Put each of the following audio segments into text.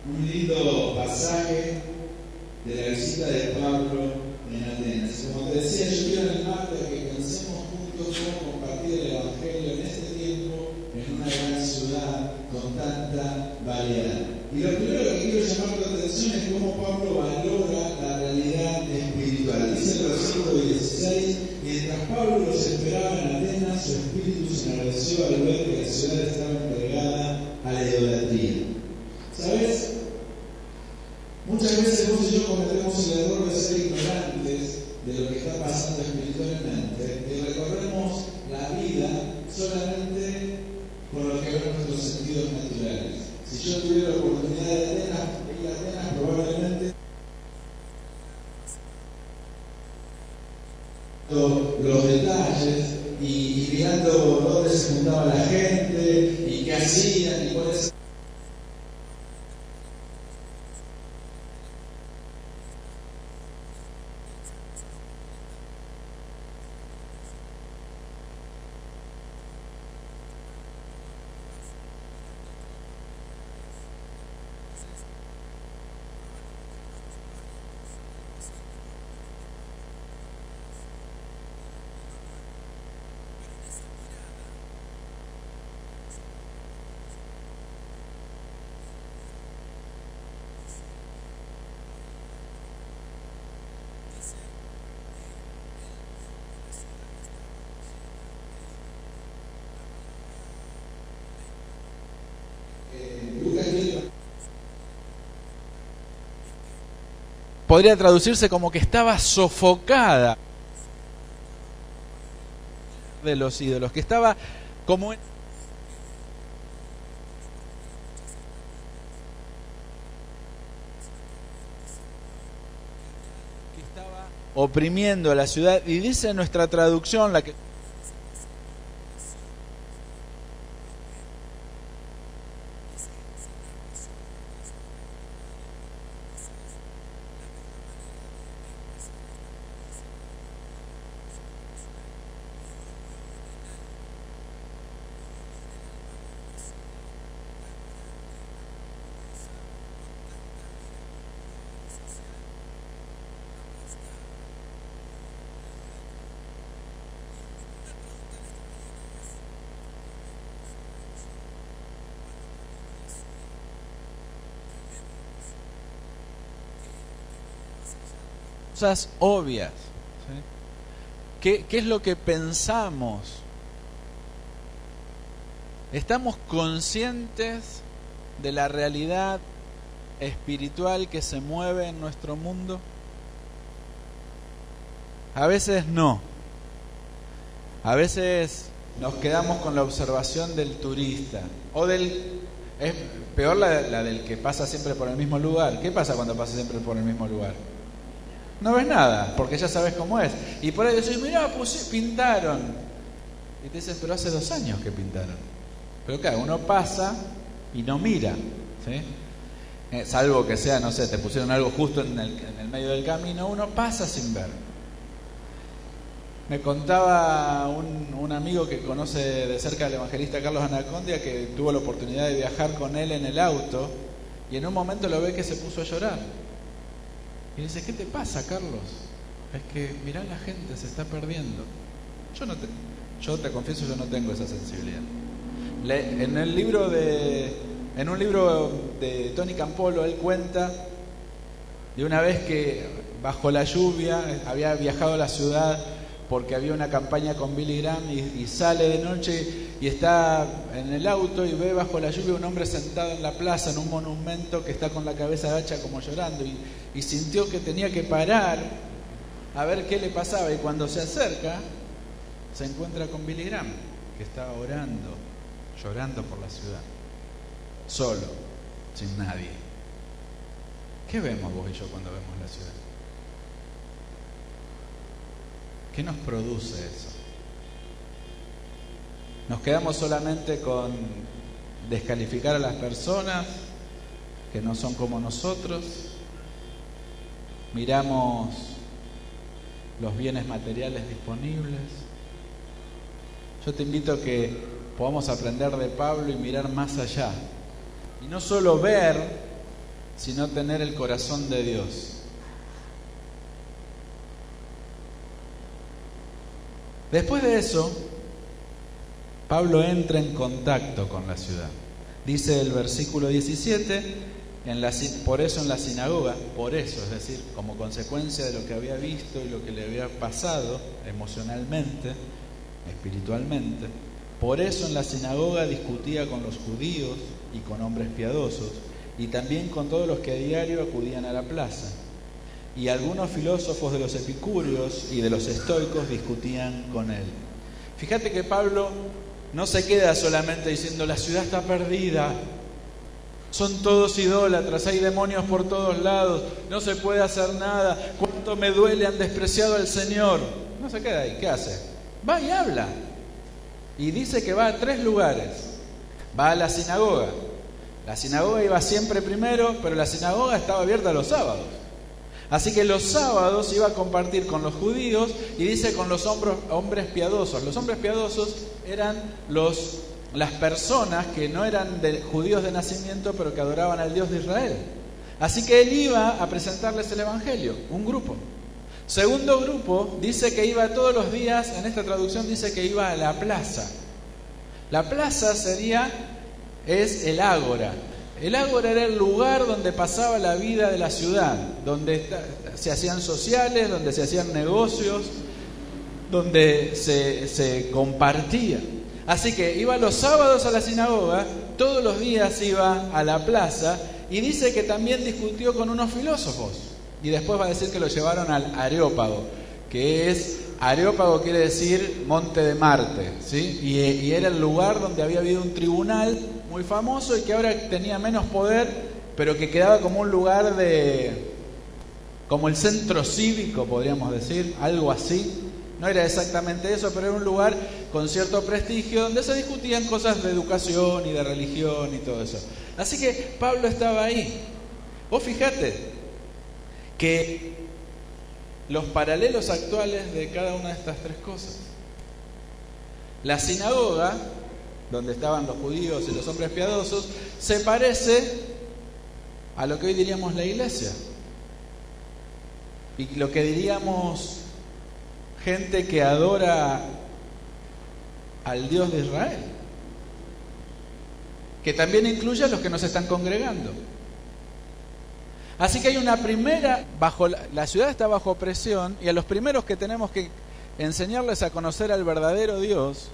un lindo pasaje de la visita de Pablo en Atenas. Como te decía, yo quiero animarte a que pensemos juntos cómo compartir el Evangelio en este tiempo, en una gran ciudad con tanta variedad. Y lo primero que quiero llamar tu atención es cómo Pablo valora la realidad espiritual. Dice el versículo 16: mientras Pablo los esperaba en Atenas, su espíritu se enardeció al ver que la ciudad estaba entregada a la idolatría. ¿Sabes? Muchas veces vos y yo cometemos el error de ser ignorantes de lo que está pasando espiritualmente y recorremos la vida solamente con lo que ven nuestros sentidos naturales. Si yo tuviera la oportunidad de ir a Atenas, probablemente los detalles y mirando dónde se juntaba la gente y qué hacían y cuáles. Podría traducirse como que estaba sofocada de los ídolos, que estaba como que estaba oprimiendo a la ciudad. Y dice nuestra traducción, la que cosas obvias, ¿sí? ¿Qué es lo que pensamos? ¿Estamos conscientes de la realidad espiritual que se mueve en nuestro mundo? A veces no. A veces nos quedamos con la observación del turista o del... Es peor la del que pasa siempre por el mismo lugar. ¿Qué pasa cuando pasa siempre por el mismo lugar? No ves nada, porque ya sabes cómo es. Y por ahí decís, mirá, pues pintaron. Y te dices, pero hace 2 años que pintaron. Pero claro, uno pasa y no mira, ¿sí? Salvo que sea, no sé, te pusieron algo justo en el medio del camino, uno pasa sin ver. Me contaba un amigo que conoce de cerca al evangelista Carlos Anacondia, que tuvo la oportunidad de viajar con él en el auto, y en un momento lo ve que se puso a llorar. Y dice, ¿qué te pasa, Carlos? Es que mirá, la gente se está perdiendo. Yo te confieso, yo no tengo esa sensibilidad. En un libro de Tony Campolo, él cuenta de una vez que bajo la lluvia había viajado a la ciudad porque había una campaña con Billy Graham y sale de noche y está en el auto y ve bajo la lluvia un hombre sentado en la plaza en un monumento que está con la cabeza agacha como llorando y sintió que tenía que parar a ver qué le pasaba, y cuando se acerca se encuentra con Billy Graham, que estaba orando, llorando por la ciudad, solo, sin nadie. ¿Qué vemos vos y yo cuando vemos la ciudad? ¿Qué nos produce eso? ¿Nos quedamos solamente con descalificar a las personas que no son como nosotros? ¿Miramos los bienes materiales disponibles? Yo te invito a que podamos aprender de Pablo y mirar más allá. Y no solo ver sino tener el corazón de Dios. Después de eso, Pablo entra en contacto con la ciudad. Dice el versículo 17, por eso en la sinagoga, es decir, como consecuencia de lo que había visto y lo que le había pasado emocionalmente, espiritualmente, por eso en la sinagoga discutía con los judíos y con hombres piadosos, y también con todos los que a diario acudían a la plaza. Y algunos filósofos de los epicúreos y de los estoicos discutían con él. Fíjate que Pablo no se queda solamente diciendo la ciudad está perdida, son todos idólatras, hay demonios por todos lados, no se puede hacer nada, cuánto me duele, han despreciado al Señor. No se queda ahí, ¿qué hace? Va y habla. Y dice que va a 3 lugares. Va a la sinagoga. La sinagoga iba siempre primero, pero la sinagoga estaba abierta los sábados. Así que los sábados iba a compartir con los judíos y dice con los hombres piadosos. Los hombres piadosos eran las personas que no eran judíos de nacimiento, pero que adoraban al Dios de Israel. Así que él iba a presentarles el Evangelio, un grupo. Segundo grupo, dice que iba todos los días, en esta traducción dice que iba a la plaza. La plaza es el ágora. El ágora era el lugar donde pasaba la vida de la ciudad, donde se hacían sociales, donde se hacían negocios, donde se compartía. Así que iba los sábados a la sinagoga, todos los días iba a la plaza y dice que también discutió con unos filósofos. Y después va a decir que lo llevaron al Areópago, Areópago quiere decir monte de Marte, ¿sí? Y era el lugar donde había habido un tribunal muy famoso y que ahora tenía menos poder, pero que quedaba como un lugar como el centro cívico, podríamos decir, algo así. No era exactamente eso, pero era un lugar con cierto prestigio donde se discutían cosas de educación y de religión y todo eso. Así que Pablo estaba ahí. Vos fijate que los paralelos actuales de cada una de estas 3 cosas. La sinagoga, donde estaban los judíos y los hombres piadosos, se parece a lo que hoy diríamos la iglesia. Y lo que diríamos gente que adora al Dios de Israel, que también incluye a los que nos están congregando. Así que hay una primera, la ciudad está bajo presión, y a los primeros que tenemos que enseñarles a conocer al verdadero Dios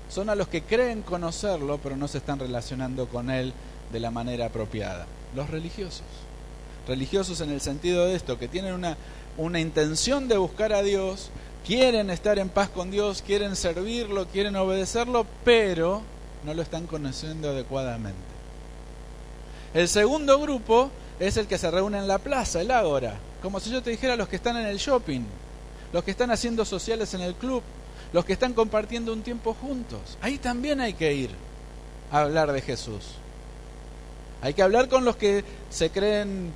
son a los que creen conocerlo, pero no se están relacionando con Él de la manera apropiada. Los religiosos. Religiosos en el sentido de esto, que tienen una intención de buscar a Dios, quieren estar en paz con Dios, quieren servirlo, quieren obedecerlo, pero no lo están conociendo adecuadamente. El segundo grupo es el que se reúne en la plaza, el ágora, como si yo te dijera los que están en el shopping, los que están haciendo sociales en el club, los que están compartiendo un tiempo juntos. Ahí también hay que ir a hablar de Jesús. Hay que hablar con los que se creen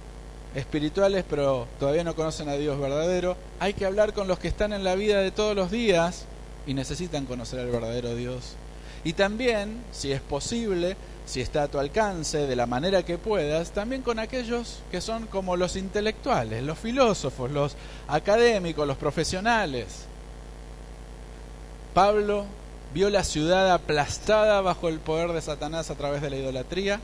espirituales pero todavía no conocen a Dios verdadero. Hay que hablar con los que están en la vida de todos los días y necesitan conocer al verdadero Dios. Y también, si es posible, si está a tu alcance, de la manera que puedas, también con aquellos que son como los intelectuales, los filósofos, los académicos, los profesionales. Pablo vio la ciudad aplastada bajo el poder de Satanás a través de la idolatría,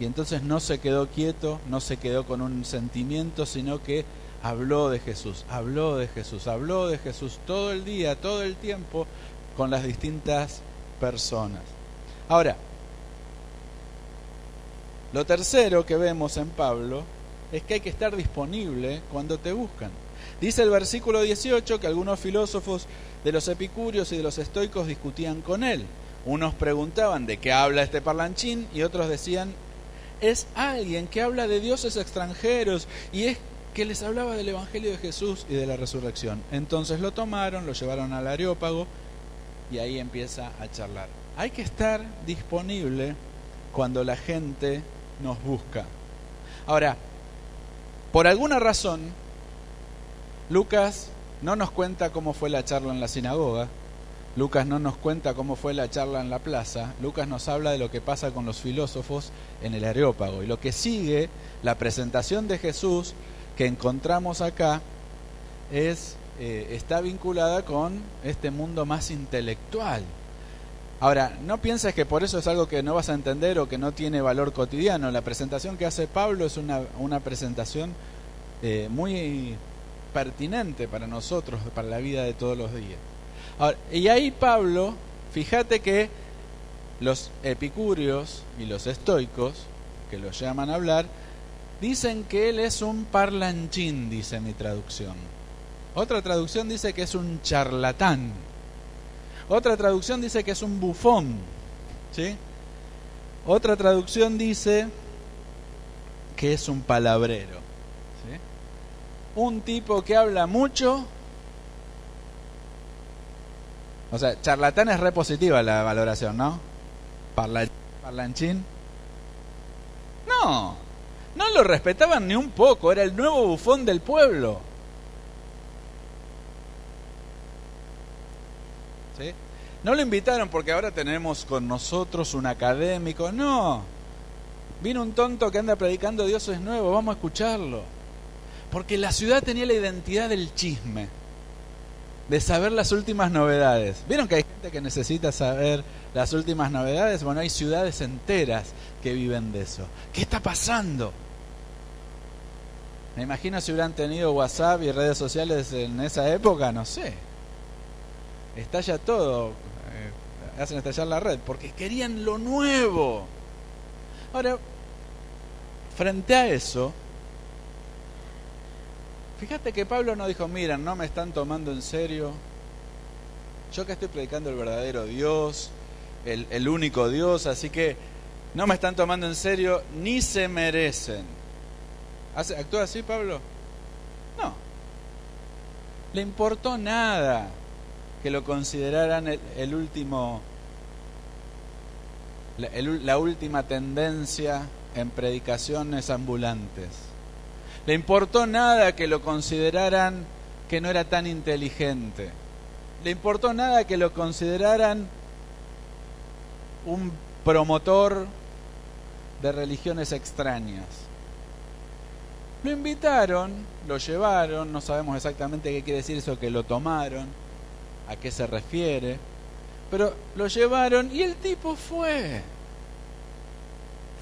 y entonces no se quedó quieto, no se quedó con un sentimiento, sino que habló de Jesús, habló de Jesús, habló de Jesús todo el día, todo el tiempo, con las distintas personas. Ahora, lo tercero que vemos en Pablo es que hay que estar disponible cuando te buscan. Dice el versículo 18 que algunos filósofos de los epicúreos y de los estoicos discutían con él. Unos preguntaban de qué habla este parlanchín y otros decían, es alguien que habla de dioses extranjeros, y es que les hablaba del Evangelio de Jesús y de la resurrección. Entonces lo tomaron, lo llevaron al Areópago y ahí empieza a charlar. Hay que estar disponible cuando la gente nos busca. Ahora, por alguna razón, Lucas no nos cuenta cómo fue la charla en la sinagoga. Lucas no nos cuenta cómo fue la charla en la plaza. Lucas nos habla de lo que pasa con los filósofos en el Areópago. Y lo que sigue, la presentación de Jesús que encontramos acá, está vinculada con este mundo más intelectual. Ahora, no pienses que por eso es algo que no vas a entender o que no tiene valor cotidiano. La presentación que hace Pablo es una presentación muy pertinente para nosotros, para la vida de todos los días. Ahora, y ahí Pablo, fíjate que los epicúreos y los estoicos, que los llaman a hablar, dicen que él es un parlanchín, dice mi traducción. Otra traducción dice que es un charlatán. Otra traducción dice que es un bufón, ¿sí? Otra traducción dice que es un palabrero, ¿sí? Un tipo que habla mucho. O sea, charlatán es re positiva la valoración, ¿no? Parlanchín. No lo respetaban ni un poco, era el nuevo bufón del pueblo. ¿Sí? No lo invitaron porque ahora tenemos con nosotros un académico, no. Vino un tonto que anda predicando Dios es nuevo, vamos a escucharlo. Porque la ciudad tenía la identidad del chisme, de saber las últimas novedades. ¿Vieron que hay gente que necesita saber las últimas novedades? Bueno, hay ciudades enteras que viven de eso. ¿Qué está pasando? Me imagino si hubieran tenido WhatsApp y redes sociales en esa época, no sé. Estalla todo, hacen estallar la red, porque querían lo nuevo. Ahora, frente a eso, fíjate que Pablo no dijo, miren, no me están tomando en serio, yo que estoy predicando el verdadero Dios, el único Dios, así que no me están tomando en serio, ni se merecen. ¿Actúa así Pablo? No. Le importó nada que lo consideraran la última tendencia en predicaciones ambulantes. Le importó nada que lo consideraran que no era tan inteligente. Le importó nada que lo consideraran un promotor de religiones extrañas. Lo invitaron, lo llevaron, no sabemos exactamente qué quiere decir eso que lo tomaron, a qué se refiere, pero lo llevaron y el tipo fue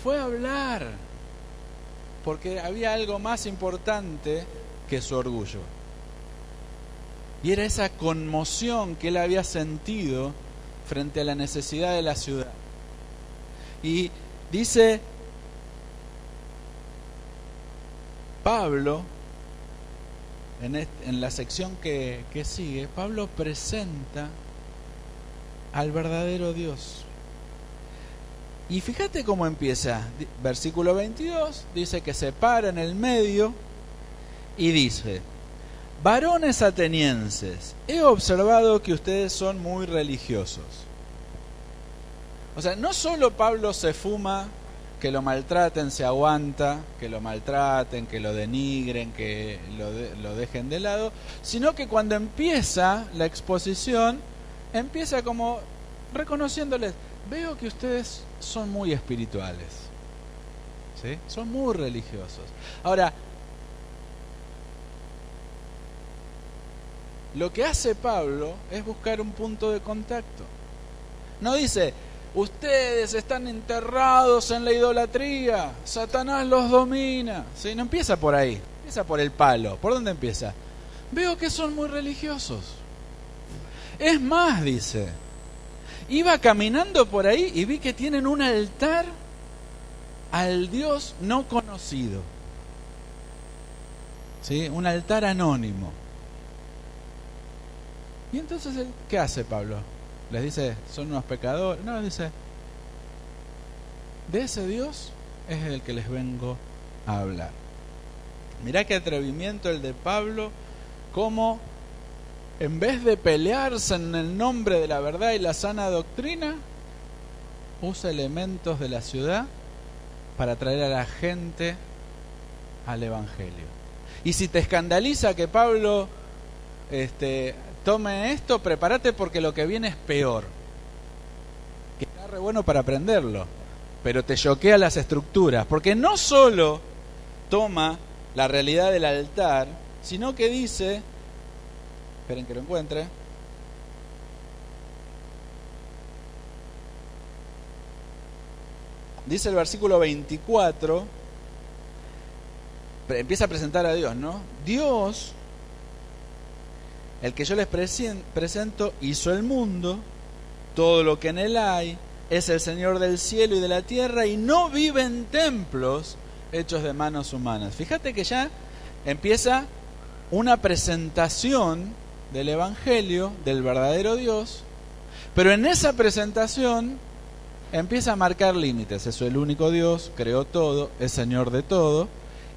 a hablar, porque había algo más importante que su orgullo. Y era esa conmoción que él había sentido frente a la necesidad de la ciudad. Y dice Pablo, en la sección que sigue, Pablo presenta al verdadero Dios. Y fíjate cómo empieza. Versículo 22 dice que se para en el medio y dice: varones atenienses, he observado que ustedes son muy religiosos. O sea, no solo Pablo se fuma que lo maltraten, se aguanta, que lo maltraten, que lo denigren, que lo dejen de lado, sino que cuando empieza la exposición, empieza como reconociéndoles: veo que ustedes son muy espirituales, ¿sí? Son muy religiosos. Ahora, lo que hace Pablo es buscar un punto de contacto. No dice: ustedes están enterrados en la idolatría, Satanás los domina. ¿Sí? No empieza por ahí, empieza por el palo. ¿Por dónde empieza? Veo que son muy religiosos. Es más, dice, iba caminando por ahí y vi que tienen un altar al Dios no conocido. ¿Sí? Un altar anónimo. Y entonces, ¿qué hace Pablo? Les dice, son unos pecadores. No, dice, de ese Dios es el que les vengo a hablar. Mirá qué atrevimiento el de Pablo, cómo en vez de pelearse en el nombre de la verdad y la sana doctrina, usa elementos de la ciudad para traer a la gente al Evangelio. Y si te escandaliza que Pablo tome esto, prepárate porque lo que viene es peor. Que está re bueno para aprenderlo, pero te choquea las estructuras, porque no solo toma la realidad del altar, sino que dice, esperen que lo encuentre, dice el versículo 24, empieza a presentar a Dios, ¿no? Dios, el que yo les presento, hizo el mundo, todo lo que en él hay, es el Señor del cielo y de la tierra, y no vive en templos hechos de manos humanas. Fíjate que ya empieza una presentación del Evangelio, del verdadero Dios, pero en esa presentación empieza a marcar límites. Es el único Dios, creó todo, es Señor de todo,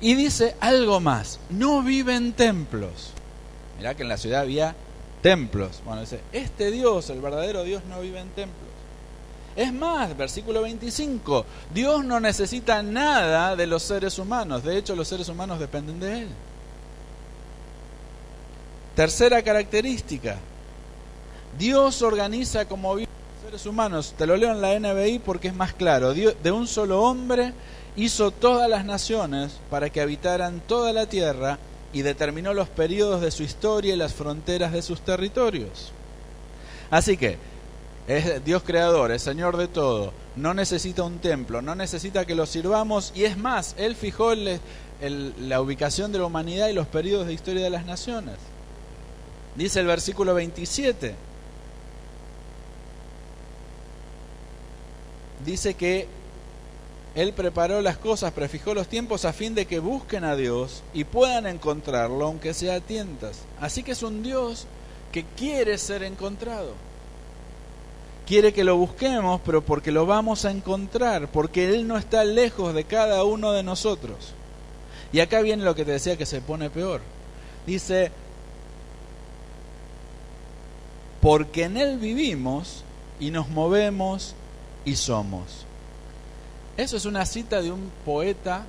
y dice algo más: no vive en templos. Mirá que en la ciudad había templos. Bueno, dice, este Dios, el verdadero Dios, no vive en templos. Es más, versículo 25, Dios no necesita nada de los seres humanos. De hecho, los seres humanos dependen de Él. Tercera característica, Dios organiza como viven los seres humanos. Te lo leo en la NBI porque es más claro. Dios, de un solo hombre, hizo todas las naciones para que habitaran toda la tierra y determinó los periodos de su historia y las fronteras de sus territorios. Así que es Dios creador, es Señor de todo, no necesita un templo, no necesita que lo sirvamos, y es más, Él fijó la ubicación de la humanidad y los periodos de historia de las naciones. Dice el versículo 27, dice que Él preparó las cosas, prefijó los tiempos a fin de que busquen a Dios y puedan encontrarlo, aunque sea a tientas. Así que es un Dios que quiere ser encontrado. Quiere que lo busquemos, pero porque lo vamos a encontrar, porque Él no está lejos de cada uno de nosotros. Y acá viene lo que te decía que se pone peor. Dice, porque en Él vivimos y nos movemos y somos. Eso es una cita de un poeta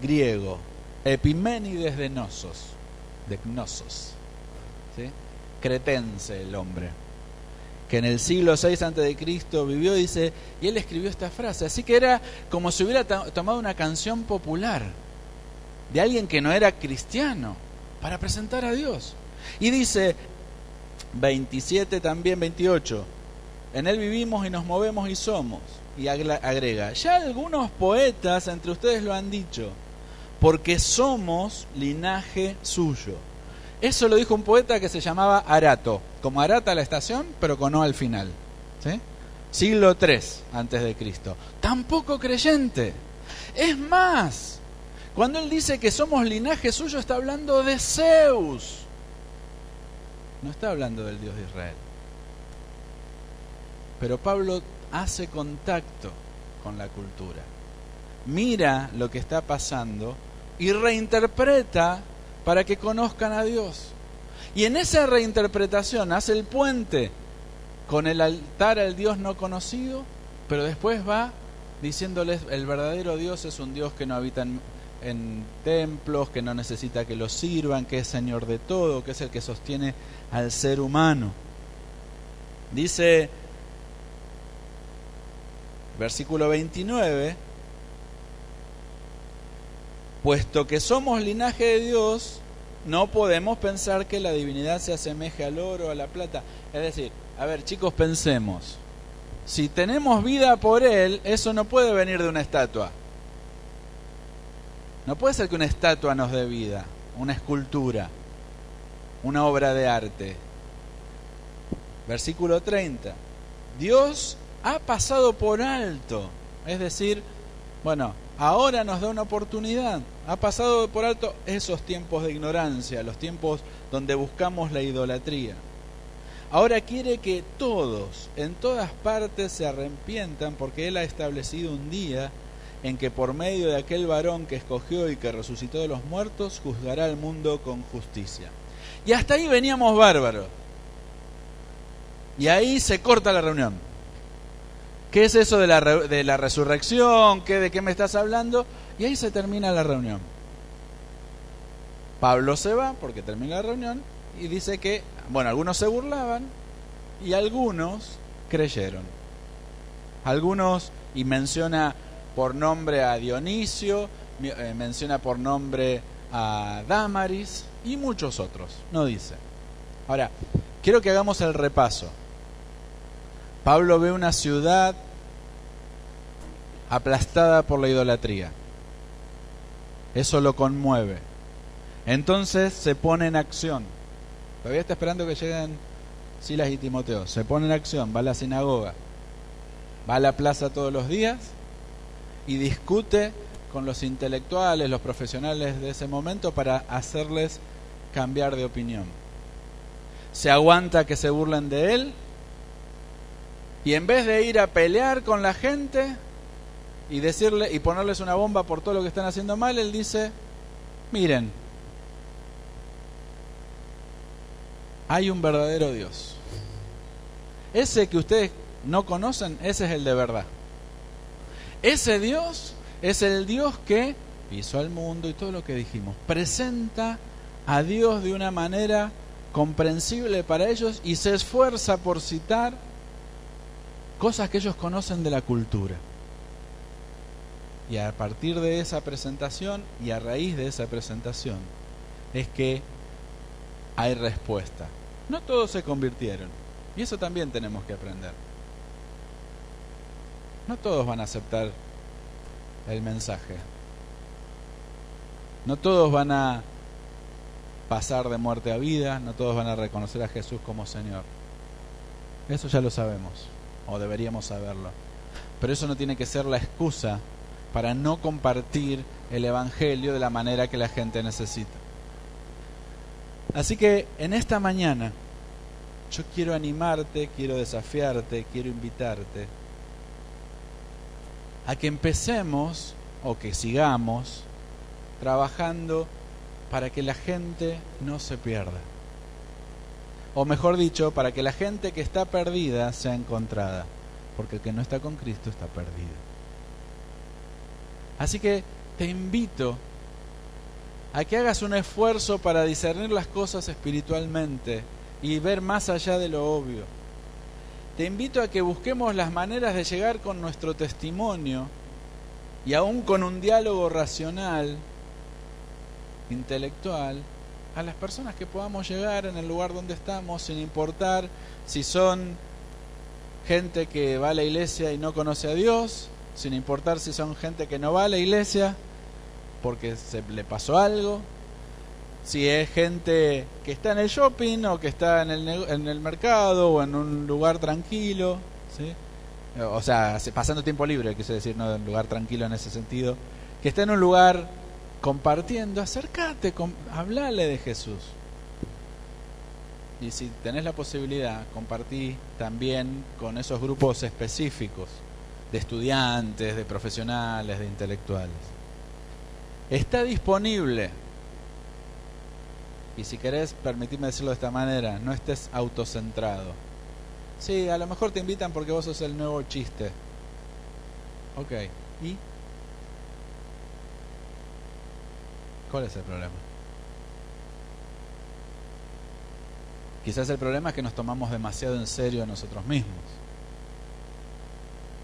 griego, Epiménides de Knossos, ¿sí? Cretense el hombre, que en el siglo VI a.C. vivió, dice, y él escribió esta frase, así que era como si hubiera tomado una canción popular de alguien que no era cristiano para presentar a Dios. Y dice, 27 también, 28, en Él vivimos y nos movemos y somos. Y agrega, ya algunos poetas entre ustedes lo han dicho, porque somos linaje suyo. Eso lo dijo un poeta que se llamaba Arato, como Arata la estación, pero con O al final, ¿sí? Siglo III antes de Cristo. Tampoco creyente. Es más, cuando él dice que somos linaje suyo, está hablando de Zeus. No está hablando del Dios de Israel. Pero Pablo hace contacto con la cultura, mira lo que está pasando y reinterpreta para que conozcan a Dios. Y en esa reinterpretación hace el puente con el altar al Dios no conocido, pero después va diciéndoles el verdadero Dios es un Dios que no habita en templos, que no necesita que lo sirvan, que es Señor de todo, que es el que sostiene al ser humano. Dice versículo 29, puesto que somos linaje de Dios, no podemos pensar que la divinidad se asemeje al oro o a la plata. Es decir, a ver chicos, pensemos, si tenemos vida por Él, eso no puede venir de una estatua. No puede ser que una estatua nos dé vida, una escultura, una obra de arte. Versículo 30, Dios ha pasado por alto, es decir, bueno, ahora nos da una oportunidad, ha pasado por alto esos tiempos de ignorancia, los tiempos donde buscamos la idolatría. Ahora quiere que todos, en todas partes, se arrepientan porque Él ha establecido un día en que por medio de aquel varón que escogió y que resucitó de los muertos, juzgará al mundo con justicia. Y hasta ahí veníamos bárbaros. Y ahí se corta la reunión. ¿Qué es eso de la resurrección? ¿De qué me estás hablando? Y ahí se termina la reunión. Pablo se va porque termina la reunión Y dice que, bueno, algunos se burlaban y algunos creyeron. Algunos, y menciona por nombre a Dionisio, menciona por nombre a Dámaris y muchos otros, no dice. Ahora, quiero que hagamos el repaso. Pablo ve una ciudad aplastada por la idolatría. Eso lo conmueve. Entonces se pone en acción. Todavía está esperando que lleguen Silas y Timoteo. Se pone en acción, va a la sinagoga, va a la plaza todos los días y discute con los intelectuales, los profesionales de ese momento para hacerles cambiar de opinión. Se aguanta que se burlen de él y en vez de ir a pelear con la gente y decirle y ponerles una bomba por todo lo que están haciendo mal, él dice: miren, hay un verdadero Dios. Ese que ustedes no conocen, ese es el de verdad. Ese Dios es el Dios que hizo al mundo y todo lo que dijimos. Presenta a Dios de una manera comprensible para ellos y se esfuerza por citar cosas que ellos conocen de la cultura. Y a partir de esa presentación y a raíz de esa presentación es que hay respuesta. No todos se convirtieron, y eso también tenemos que aprender. No todos van a aceptar el mensaje. No todos van a pasar de muerte a vida, no todos van a reconocer a Jesús como Señor. Eso ya lo sabemos, o deberíamos saberlo. Pero eso no tiene que ser la excusa para no compartir el Evangelio de la manera que la gente necesita. Así que en esta mañana yo quiero animarte, quiero desafiarte, quiero invitarte a que empecemos o que sigamos trabajando para que la gente no se pierda. O mejor dicho, para que la gente que está perdida sea encontrada, porque el que no está con Cristo está perdido. Así que te invito a que hagas un esfuerzo para discernir las cosas espiritualmente y ver más allá de lo obvio. Te invito a que busquemos las maneras de llegar con nuestro testimonio y aún con un diálogo racional, intelectual, a las personas que podamos llegar en el lugar donde estamos, sin importar si son gente que va a la iglesia y no conoce a Dios, sin importar si son gente que no va a la iglesia porque se le pasó algo, si es gente que está en el shopping o que está en el mercado o en un lugar tranquilo, ¿sí? O sea, pasando tiempo libre, quise decir, no en un lugar tranquilo en ese sentido, que está en un lugar compartiendo, acércate, hablale de Jesús. Y si tenés la posibilidad, compartí también con esos grupos específicos de estudiantes, de profesionales, de intelectuales. Está disponible. Y si querés, permitime decirlo de esta manera, no estés autocentrado. Sí, a lo mejor te invitan porque vos sos el nuevo chiste. Ok, ¿y? ¿Cuál es el problema? Quizás el problema es que nos tomamos demasiado en serio a nosotros mismos.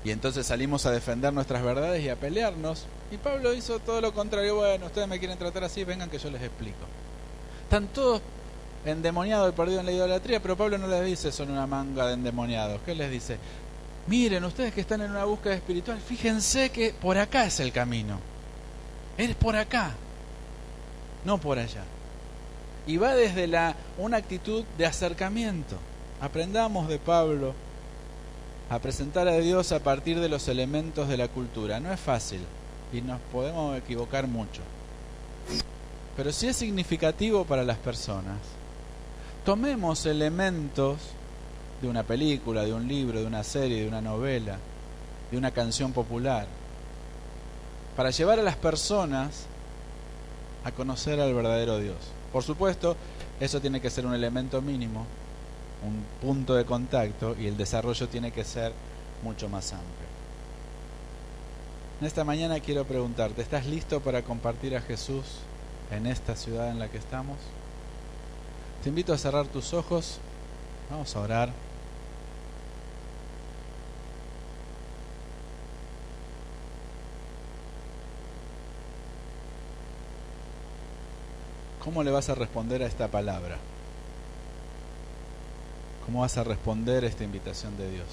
Y entonces salimos a defender nuestras verdades y a pelearnos. Y Pablo hizo todo lo contrario. Bueno, ustedes me quieren tratar así, vengan que yo les explico. Están todos endemoniados y perdidos en la idolatría, pero Pablo no les dice son una manga de endemoniados. ¿Qué les dice? Miren, ustedes que están en una búsqueda espiritual, fíjense que por acá es el camino. Es por acá, no por allá. Y va desde una actitud de acercamiento. Aprendamos de Pablo a presentar a Dios a partir de los elementos de la cultura. No es fácil y nos podemos equivocar mucho. Pero sí es significativo para las personas. Tomemos elementos de una película, de un libro, de una serie, de una novela, de una canción popular, para llevar a las personas a conocer al verdadero Dios. Por supuesto, eso tiene que ser un elemento mínimo, un punto de contacto, y el desarrollo tiene que ser mucho más amplio. En esta mañana quiero preguntarte, ¿estás listo para compartir a Jesús en esta ciudad en la que estamos? Te invito a cerrar tus ojos. Vamos a orar. ¿Cómo le vas a responder a esta palabra? ¿Cómo vas a responder a esta invitación de Dios?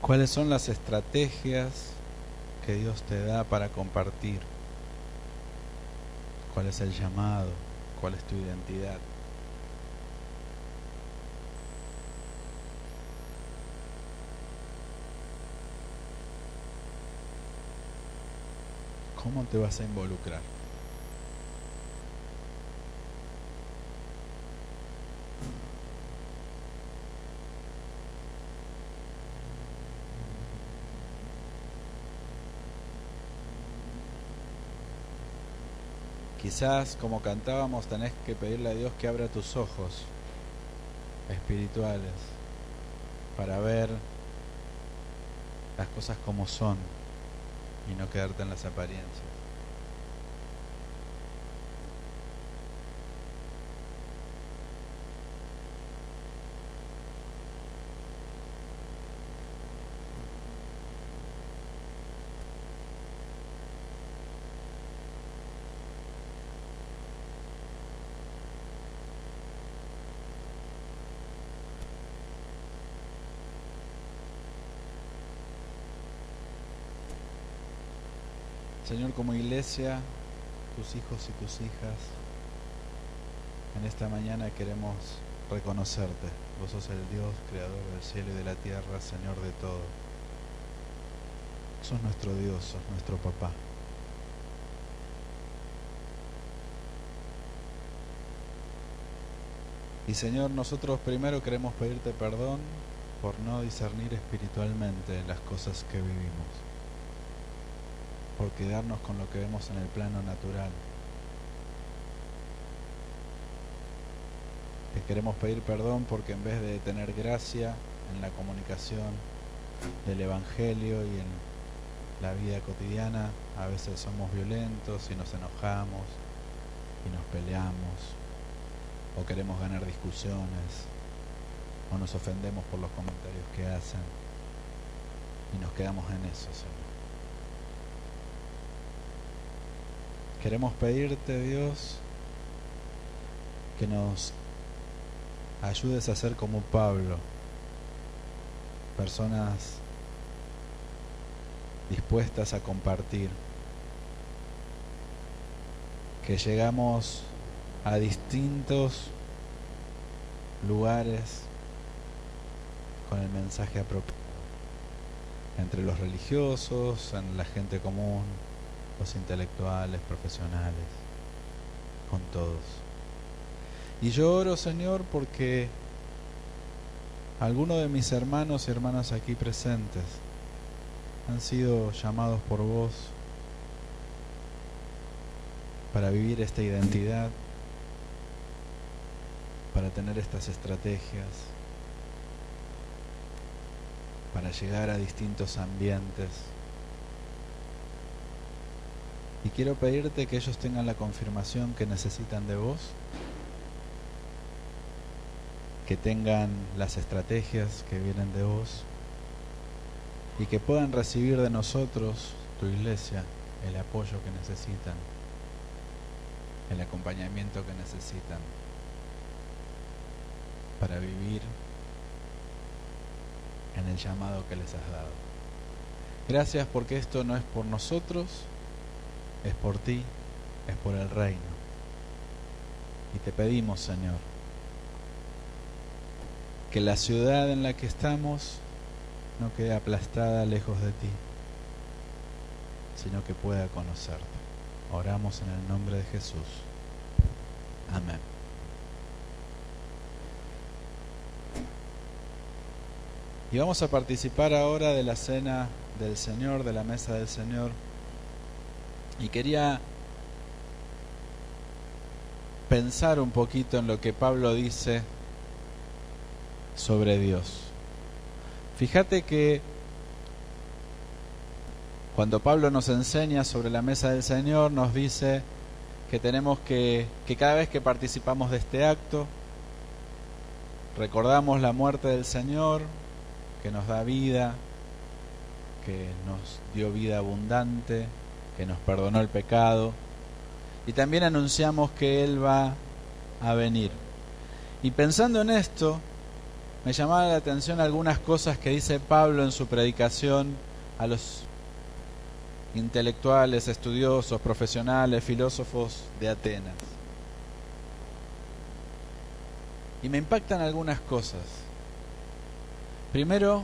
¿Cuáles son las estrategias que Dios te da para compartir? ¿Cuál es el llamado? ¿Cuál es tu identidad? ¿Cómo te vas a involucrar? Quizás, como cantábamos, tenés que pedirle a Dios que abra tus ojos espirituales para ver las cosas como son y no quedarte en las apariencias. Señor, como iglesia, tus hijos y tus hijas, en esta mañana queremos reconocerte. Vos sos el Dios, creador del cielo y de la tierra, Señor de todo. Sos nuestro Dios, sos nuestro papá. Y Señor, nosotros primero queremos pedirte perdón por no discernir espiritualmente las cosas que vivimos, por quedarnos con lo que vemos en el plano natural. Te queremos pedir perdón porque en vez de tener gracia en la comunicación del Evangelio y en la vida cotidiana, a veces somos violentos y nos enojamos y nos peleamos, o queremos ganar discusiones, o nos ofendemos por los comentarios que hacen y nos quedamos en eso, Señor. Queremos pedirte, Dios, que nos ayudes a ser como Pablo, personas dispuestas a compartir, que llegamos a distintos lugares con el mensaje apropiado, entre los religiosos, en la gente común, los intelectuales, profesionales, con todos. Y yo oro, Señor, porque algunos de mis hermanos y hermanas aquí presentes han sido llamados por vos para vivir esta identidad, para tener estas estrategias, para llegar a distintos ambientes. Y quiero pedirte que ellos tengan la confirmación que necesitan de vos, que tengan las estrategias que vienen de vos y que puedan recibir de nosotros, tu iglesia, el apoyo que necesitan, el acompañamiento que necesitan para vivir en el llamado que les has dado. Gracias porque esto no es por nosotros, es por ti, es por el reino. Y te pedimos, Señor, que la ciudad en la que estamos no quede aplastada lejos de ti, sino que pueda conocerte. Oramos en el nombre de Jesús. Amén. Y vamos a participar ahora de la cena del Señor, de la mesa del Señor. Y quería pensar un poquito en lo que Pablo dice sobre Dios. Fíjate que cuando Pablo nos enseña sobre la mesa del Señor, nos dice que tenemos que cada vez que participamos de este acto, recordamos la muerte del Señor, que nos da vida, que nos dio vida abundante, que nos perdonó el pecado, y también anunciamos que Él va a venir. Y pensando en esto, me llamaba la atención algunas cosas que dice Pablo en su predicación a los intelectuales, estudiosos, profesionales, filósofos de Atenas. Y me impactan algunas cosas. Primero,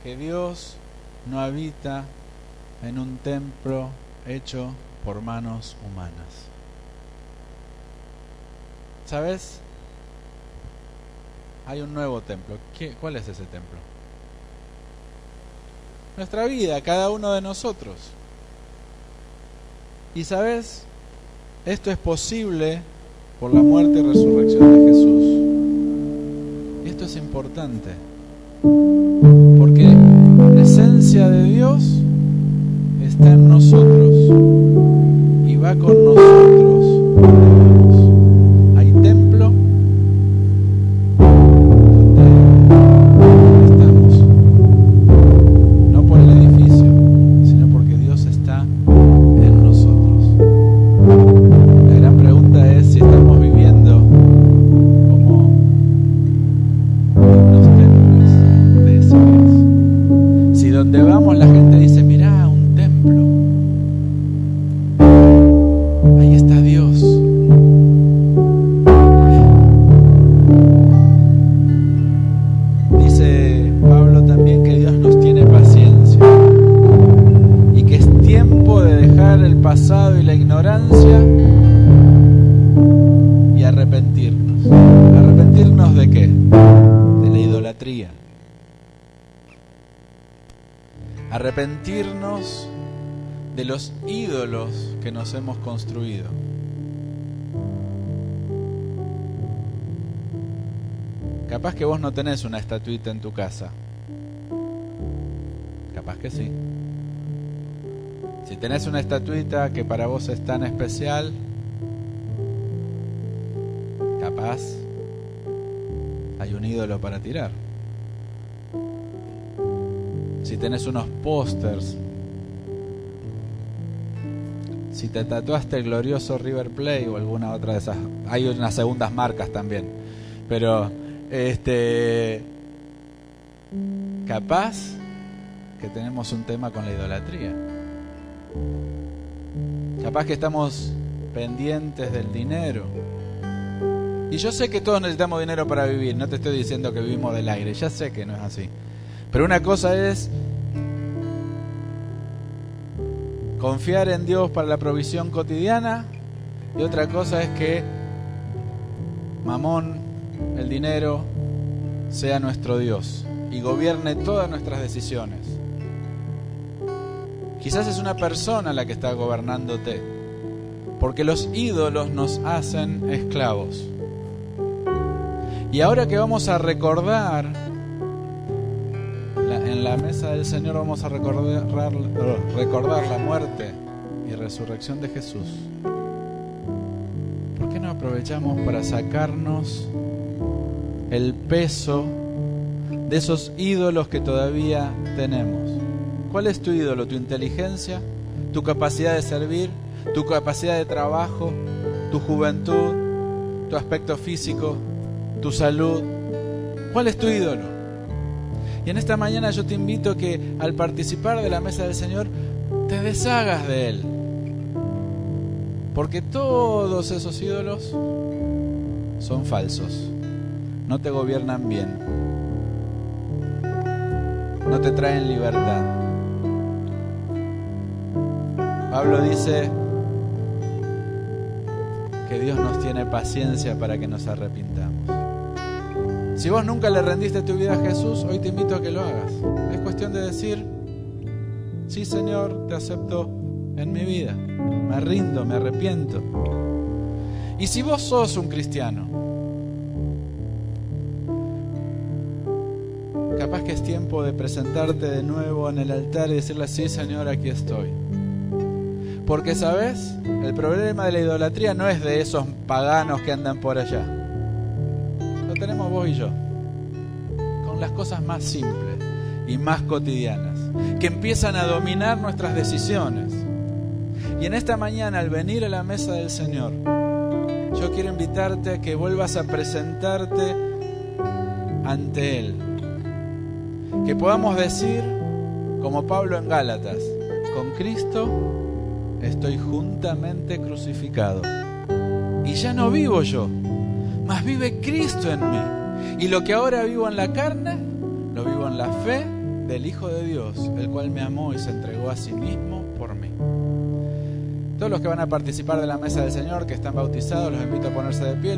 que Dios no habita en un templo hecho por manos humanas. ¿Sabes? Hay un nuevo templo. ¿Cuál es ese templo? Nuestra vida, cada uno de nosotros. Y ¿sabes? Esto es posible por la muerte y resurrección de Jesús. Y esto es importante, porque la esencia de Dios está en nosotros y va con nosotros. Hay templo donde estamos, no por el edificio, sino porque Dios está en nosotros. La gran pregunta es si estamos viviendo como los templos de ese Dios. Si donde vamos la gente dice, mirá, un templo, ahí está Dios. Dice Pablo también que Dios nos tiene paciencia y que es tiempo de dejar el pasado y la ignorancia y arrepentirnos. ¿Arrepentirnos de qué? De la idolatría. Arrepentirnos de los ídolos que nos hemos construido. Capaz que vos no tenés una estatuita en tu casa. Capaz que sí. Si tenés una estatuita que para vos es tan especial, capaz hay un ídolo para tirar. Si tenés unos pósters, si te tatuaste el glorioso River Plate o alguna otra de esas, hay unas segundas marcas también, pero capaz que tenemos un tema con la idolatría. Capaz que estamos pendientes del dinero. Y yo sé que todos necesitamos dinero para vivir, no te estoy diciendo que vivimos del aire, ya sé que no es así. Pero una cosa es confiar en Dios para la provisión cotidiana y otra cosa es que Mamón, el dinero, sea nuestro Dios y gobierne todas nuestras decisiones. Quizás es una persona la que está gobernándote, porque los ídolos nos hacen esclavos. Y ahora que vamos a recordar en la mesa del Señor, vamos a recordar la muerte y resurrección de Jesús. ¿Por qué no aprovechamos para sacarnos el peso de esos ídolos que todavía tenemos? ¿Cuál es tu ídolo? ¿Tu inteligencia? ¿Tu capacidad de servir? ¿Tu capacidad de trabajo? ¿Tu juventud? ¿Tu aspecto físico? ¿Tu salud? ¿Cuál es tu ídolo? Y en esta mañana yo te invito que al participar de la mesa del Señor te deshagas de él, porque todos esos ídolos son falsos, no te gobiernan bien, no te traen libertad. Pablo dice que Dios nos tiene paciencia para que nos arrepintamos. Si vos nunca le rendiste tu vida a Jesús, hoy te invito a que lo hagas. Es cuestión de decir, sí Señor, te acepto en mi vida, me rindo, me arrepiento. Y si vos sos un cristiano, capaz que es tiempo de presentarte de nuevo en el altar y decirle, sí Señor, aquí estoy. Porque, ¿sabes? El problema de la idolatría no es de esos paganos que andan por allá. Lo tenemos vos y yo. Con las cosas más simples y más cotidianas, que empiezan a dominar nuestras decisiones. Y en esta mañana, al venir a la mesa del Señor, yo quiero invitarte a que vuelvas a presentarte ante Él. Que podamos decir, como Pablo en Gálatas, con Cristo estoy juntamente crucificado. Y ya no vivo yo, mas vive Cristo en mí. Y lo que ahora vivo en la carne, lo vivo en la fe del Hijo de Dios, el cual me amó y se entregó a sí mismo por mí. Todos los que van a participar de la mesa del Señor, que están bautizados, los invito a ponerse de pie.